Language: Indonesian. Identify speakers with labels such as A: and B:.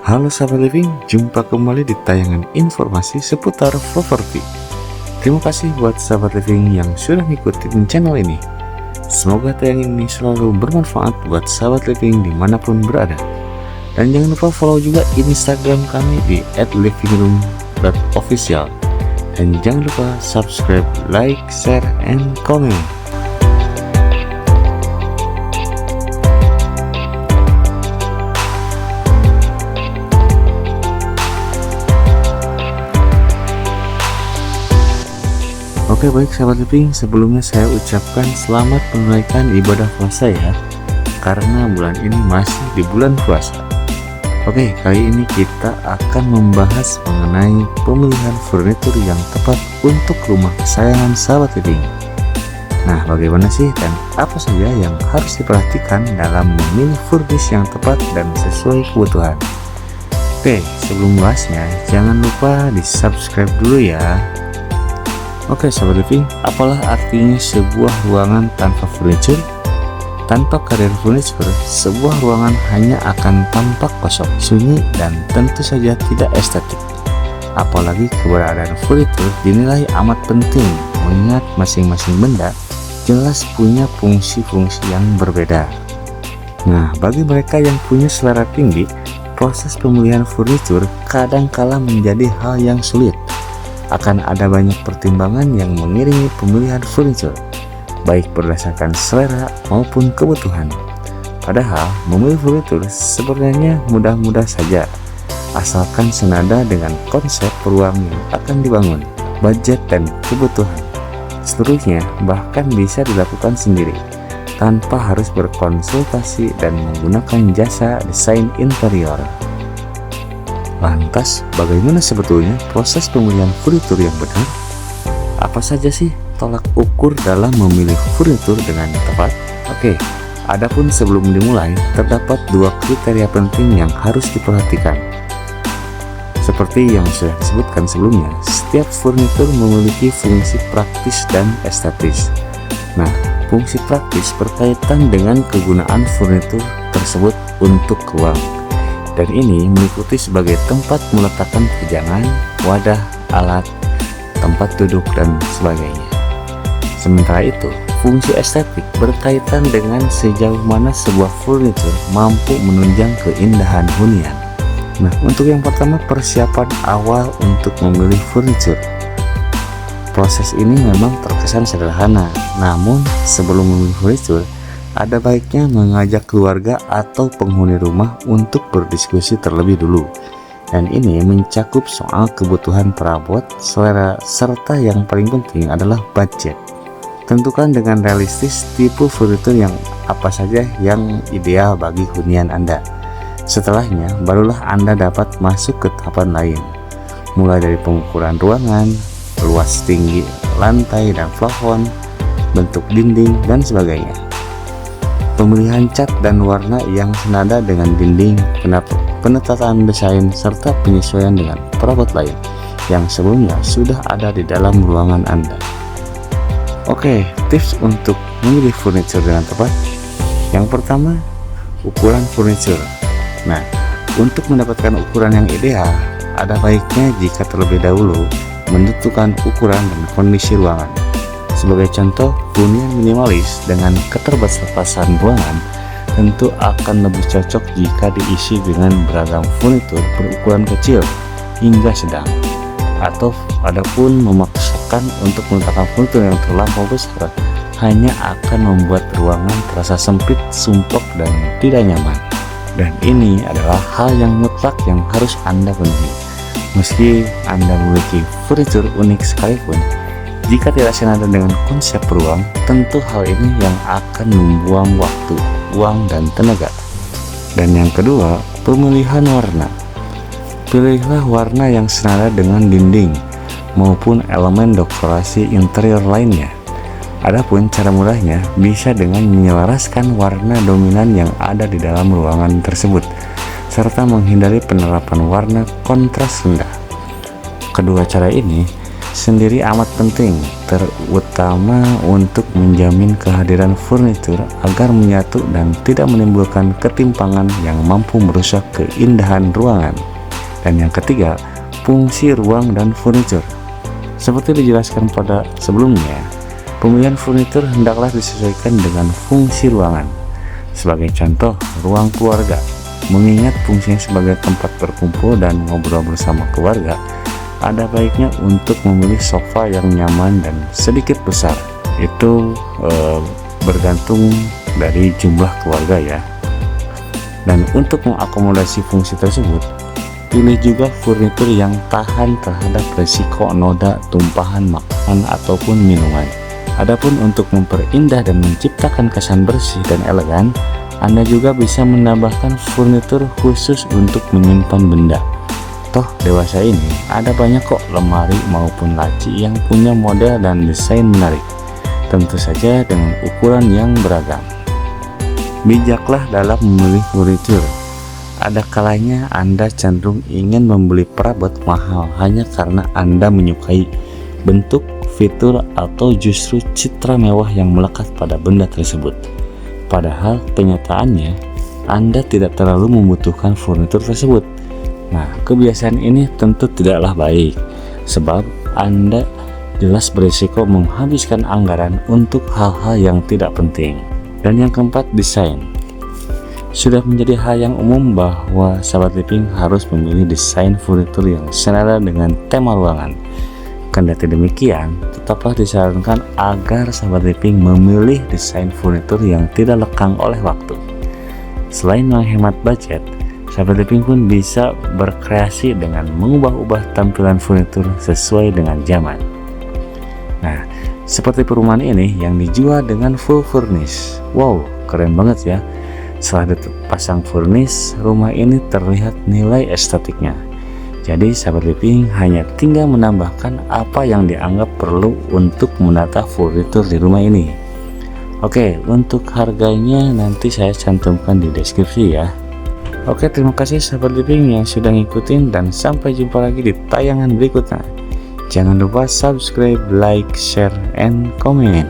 A: Halo sahabat living, jumpa kembali di tayangan informasi seputar properti. Terima kasih buat sahabat living yang sudah ngikutin channel ini. Semoga tayangan ini selalu bermanfaat buat sahabat living dimanapun berada. Dan jangan lupa follow juga Instagram kami di @livingroom.official. Dan jangan lupa subscribe, like, share, and comment. Oke, baik sahabat living, sebelumnya saya ucapkan selamat menunaikan ibadah puasa ya, karena bulan ini masih di bulan puasa. Oke, kali ini kita akan membahas mengenai pemilihan furnitur yang tepat untuk rumah kesayangan sahabat living. Nah, bagaimana sih dan apa saja yang harus diperhatikan dalam memilih furnish yang tepat dan sesuai kebutuhan? Oke, sebelum bahasnya jangan lupa di subscribe dulu ya. Oke sahabat living, apalah artinya sebuah ruangan tanpa furniture? Tanpa karir furniture, sebuah ruangan hanya akan tampak kosong, sunyi, dan tentu saja tidak estetik. Apalagi keberadaan furniture dinilai amat penting, mengingat masing-masing benda jelas punya fungsi-fungsi yang berbeda. Nah, bagi mereka yang punya selera tinggi, proses pemilihan furniture kadang-kala menjadi hal yang sulit. Akan ada banyak pertimbangan yang mengiringi pemilihan furniture, baik berdasarkan selera maupun kebutuhan. Padahal memilih furniture sebenarnya mudah-mudah saja, asalkan senada dengan konsep ruang yang akan dibangun, budget dan kebutuhan. Seluruhnya bahkan bisa dilakukan sendiri, tanpa harus berkonsultasi dan menggunakan jasa desain interior. Lantas, bagaimana sebetulnya proses pemilihan furnitur yang benar? Apa saja sih tolak ukur dalam memilih furnitur dengan tepat? Oke, adapun sebelum dimulai, terdapat dua kriteria penting yang harus diperhatikan. Seperti yang sudah disebutkan sebelumnya, setiap furnitur memiliki fungsi praktis dan estetis. Nah, fungsi praktis berkaitan dengan kegunaan furnitur tersebut untuk ruang. Dan ini meliputi sebagai tempat meletakkan pajangan, wadah, alat, tempat duduk, dan sebagainya. Sementara itu, fungsi estetik berkaitan dengan sejauh mana sebuah furnitur mampu menunjang keindahan hunian. Nah, untuk yang pertama, persiapan awal untuk memilih furnitur. Proses ini memang terkesan sederhana, namun sebelum memilih furnitur, ada baiknya mengajak keluarga atau penghuni rumah untuk berdiskusi terlebih dulu. Dan ini mencakup soal kebutuhan perabot, selera, serta yang paling penting adalah budget. Tentukan dengan realistis tipe furnitur yang apa saja yang ideal bagi hunian Anda. Setelahnya, barulah Anda dapat masuk ke tahapan lain, mulai dari pengukuran ruangan, luas tinggi lantai dan plafon, bentuk dinding, dan sebagainya. Pemilihan cat dan warna yang senada dengan dinding, penetapan desain, serta penyesuaian dengan perabot lain yang sebelumnya sudah ada di dalam ruangan Anda. Oke, tips untuk memilih furniture dengan tepat. Yang pertama, ukuran furniture. Nah, untuk mendapatkan ukuran yang ideal, ada baiknya jika terlebih dahulu menentukan ukuran dan kondisi ruangan. Sebagai contoh, hunian minimalis dengan keterbatasan ruangan tentu akan lebih cocok jika diisi dengan beragam furnitur berukuran kecil hingga sedang. Atau adapun memaksakan untuk meletakkan furnitur yang terlampau besar hanya akan membuat ruangan terasa sempit, sumpek, dan tidak nyaman. Dan ini adalah hal yang mutlak yang harus Anda penuhi. Meski Anda memiliki furnitur unik sekalipun, jika tidak senada dengan konsep ruang, tentu hal ini yang akan membuang waktu, uang, dan tenaga. Dan yang kedua, pemilihan warna. Pilihlah warna yang senada dengan dinding maupun elemen dekorasi interior lainnya. Adapun cara mudahnya bisa dengan menyelaraskan warna dominan yang ada di dalam ruangan tersebut, serta menghindari penerapan warna kontras rendah. Kedua cara ini sendiri amat penting, terutama untuk menjamin kehadiran furnitur agar menyatu dan tidak menimbulkan ketimpangan yang mampu merusak keindahan ruangan. Dan yang ketiga, fungsi ruang dan furnitur. Seperti dijelaskan pada sebelumnya, pemilihan furnitur hendaklah disesuaikan dengan fungsi ruangan. Sebagai contoh, ruang keluarga, mengingat fungsinya sebagai tempat berkumpul dan ngobrol bersama keluarga, ada baiknya untuk memilih sofa yang nyaman dan sedikit besar. Itu bergantung dari jumlah keluarga ya. Dan untuk mengakomodasi fungsi tersebut, pilih juga furnitur yang tahan terhadap resiko noda, tumpahan makanan ataupun minuman. Adapun untuk memperindah dan menciptakan kesan bersih dan elegan, Anda juga bisa menambahkan furnitur khusus untuk menyimpan benda. Toh dewasa ini ada banyak kok lemari maupun laci yang punya model dan desain menarik, tentu saja dengan ukuran yang beragam. Bijaklah dalam memilih furnitur. Ada kalanya Anda cenderung ingin membeli perabot mahal hanya karena Anda menyukai bentuk, fitur, atau justru citra mewah yang melekat pada benda tersebut. Padahal kenyataannya Anda tidak terlalu membutuhkan furnitur tersebut. Nah, kebiasaan ini tentu tidaklah baik, sebab Anda jelas berisiko menghabiskan anggaran untuk hal-hal yang tidak penting. Dan yang keempat, desain. Sudah menjadi hal yang umum bahwa sahabat living harus memilih desain furnitur yang senada dengan tema ruangan. Kendati demikian, tetaplah disarankan agar sahabat living memilih desain furnitur yang tidak lekang oleh waktu. Selain menghemat budget, sahabat living pun bisa berkreasi dengan mengubah-ubah tampilan furnitur sesuai dengan zaman. Nah, seperti perumahan ini yang dijual dengan full furnish. Wow, keren banget ya. Setelah dipasang furnish, rumah ini terlihat nilai estetiknya. Jadi sahabat living hanya tinggal menambahkan apa yang dianggap perlu untuk menata furnitur di rumah ini. Oke, untuk harganya nanti saya cantumkan di deskripsi ya. Oke, terima kasih sahabat living yang sudah ngikutin, dan sampai jumpa lagi di tayangan berikutnya. Jangan lupa subscribe, like, share, and comment.